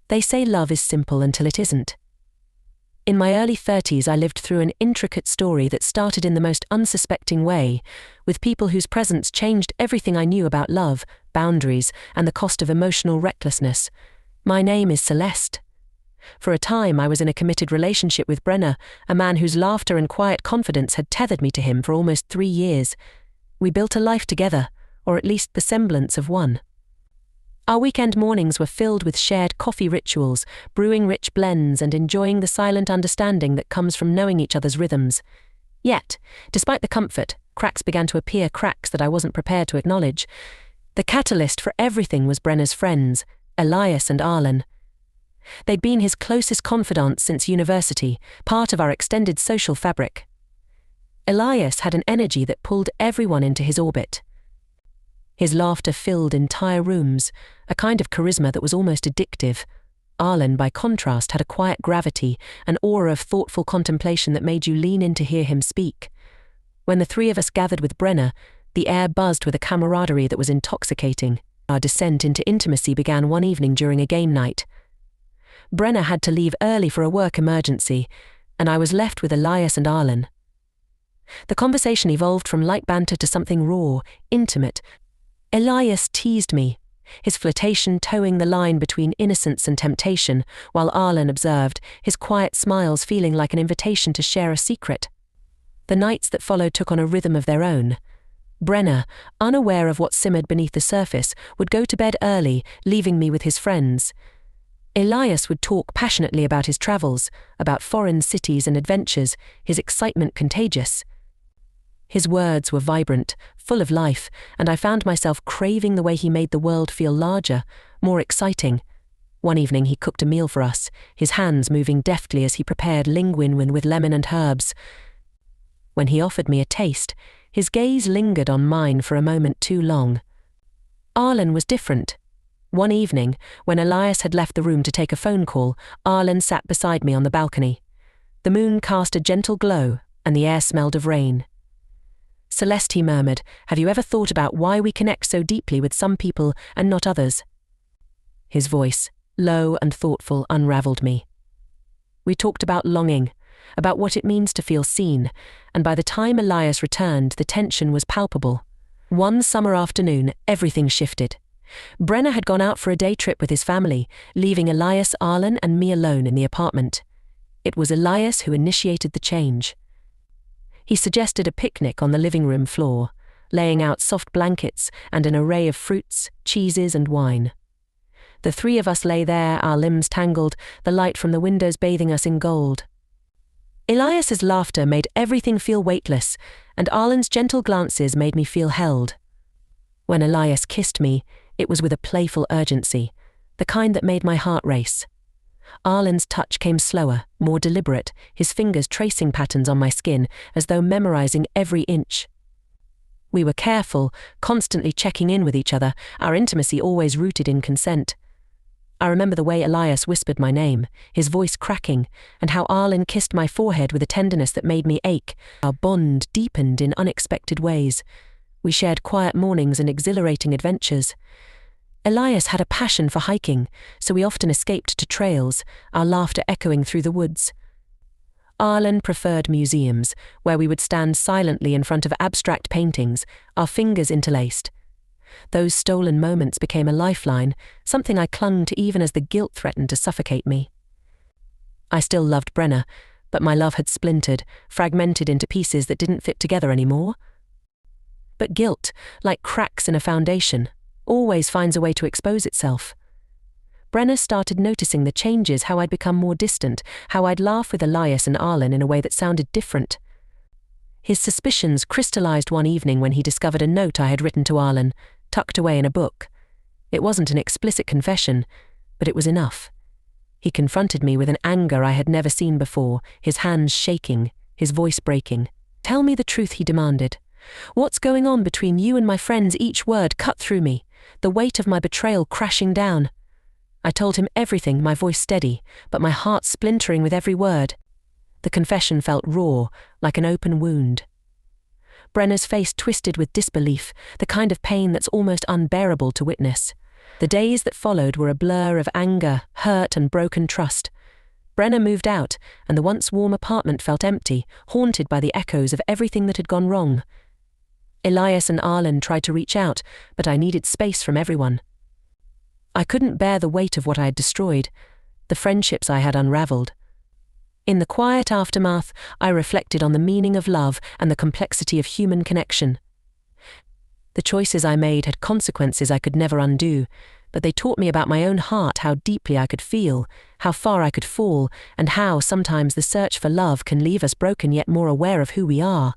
They say love is simple until it isn't. In my early 30s, I lived through an intricate story that started in the most unsuspecting way, with people whose presence changed everything I knew about love, boundaries, and the cost of emotional recklessness. My name is Celeste. For a time, I was in a committed relationship with Brenner, a man whose laughter and quiet confidence had tethered me to him for almost 3 years. We built a life together, or at least the semblance of one. Our weekend mornings were filled with shared coffee rituals, brewing rich blends and enjoying the silent understanding that comes from knowing each other's rhythms. Yet, despite the comfort, cracks began to appear, cracks that I wasn't prepared to acknowledge. The catalyst for everything was Brenner's friends, Elias and Arlen. They'd been his closest confidants since university, part of our extended social fabric. Elias had an energy that pulled everyone into his orbit. His laughter filled entire rooms, a kind of charisma that was almost addictive. Arlen, by contrast, had a quiet gravity, an aura of thoughtful contemplation that made you lean in to hear him speak. When the three of us gathered with Brenner, the air buzzed with a camaraderie that was intoxicating. Our descent into intimacy began one evening during a game night. Brenner had to leave early for a work emergency, and I was left with Elias and Arlen. The conversation evolved from light banter to something raw, intimate. Elias teased me, his flirtation towing the line between innocence and temptation, while Arlen observed, his quiet smiles feeling like an invitation to share a secret. The nights that followed took on a rhythm of their own. Brenner, unaware of what simmered beneath the surface, would go to bed early, leaving me with his friends. Elias would talk passionately about his travels, about foreign cities and adventures, his excitement contagious. His words were vibrant, full of life, and I found myself craving the way he made the world feel larger, more exciting. One evening he cooked a meal for us, his hands moving deftly as he prepared linguine with lemon and herbs. When he offered me a taste, his gaze lingered on mine for a moment too long. Arlen was different. One evening, when Elias had left the room to take a phone call, Arlen sat beside me on the balcony. The moon cast a gentle glow, and the air smelled of rain. "Celeste," he murmured, "have you ever thought about why we connect so deeply with some people and not others?" His voice, low and thoughtful, unraveled me. We talked about longing, about what it means to feel seen, and by the time Elias returned, the tension was palpable. One summer afternoon, everything shifted. Brenner had gone out for a day trip with his family, leaving Elias, Arlen, and me alone in the apartment. It was Elias who initiated the change. He suggested a picnic on the living room floor, laying out soft blankets and an array of fruits, cheeses, and wine. The three of us lay there, our limbs tangled, the light from the windows bathing us in gold. Elias's laughter made everything feel weightless, and Arlen's gentle glances made me feel held. When Elias kissed me, it was with a playful urgency, the kind that made my heart race. Arlen's touch came slower, more deliberate, his fingers tracing patterns on my skin, as though memorizing every inch. We were careful, constantly checking in with each other, our intimacy always rooted in consent. I remember the way Elias whispered my name, his voice cracking, and how Arlen kissed my forehead with a tenderness that made me ache. Our bond deepened in unexpected ways. We shared quiet mornings and exhilarating adventures. Elias had a passion for hiking, so we often escaped to trails, our laughter echoing through the woods. Arlen preferred museums, where we would stand silently in front of abstract paintings, our fingers interlaced. Those stolen moments became a lifeline, something I clung to even as the guilt threatened to suffocate me. I still loved Brenner, but my love had splintered, fragmented into pieces that didn't fit together anymore. But guilt, like cracks in a foundation, always finds a way to expose itself. Brenner started noticing the changes, how I'd become more distant, how I'd laugh with Elias and Arlen in a way that sounded different. His suspicions crystallized one evening when he discovered a note I had written to Arlen, tucked away in a book. It wasn't an explicit confession, but it was enough. He confronted me with an anger I had never seen before, his hands shaking, his voice breaking. "Tell me the truth," he demanded. "What's going on between you and my friends?" Each word cut through me, the weight of my betrayal crashing down. I told him everything, my voice steady, but my heart splintering with every word. The confession felt raw, like an open wound. Brenner's face twisted with disbelief, the kind of pain that's almost unbearable to witness. The days that followed were a blur of anger, hurt and broken trust. Brenna moved out, and the once warm apartment felt empty, haunted by the echoes of everything that had gone wrong. Elias and Arlen tried to reach out, but I needed space from everyone. I couldn't bear the weight of what I had destroyed, the friendships I had unraveled. In the quiet aftermath, I reflected on the meaning of love and the complexity of human connection. The choices I made had consequences I could never undo, but they taught me about my own heart, how deeply I could feel, how far I could fall, and how sometimes the search for love can leave us broken yet more aware of who we are.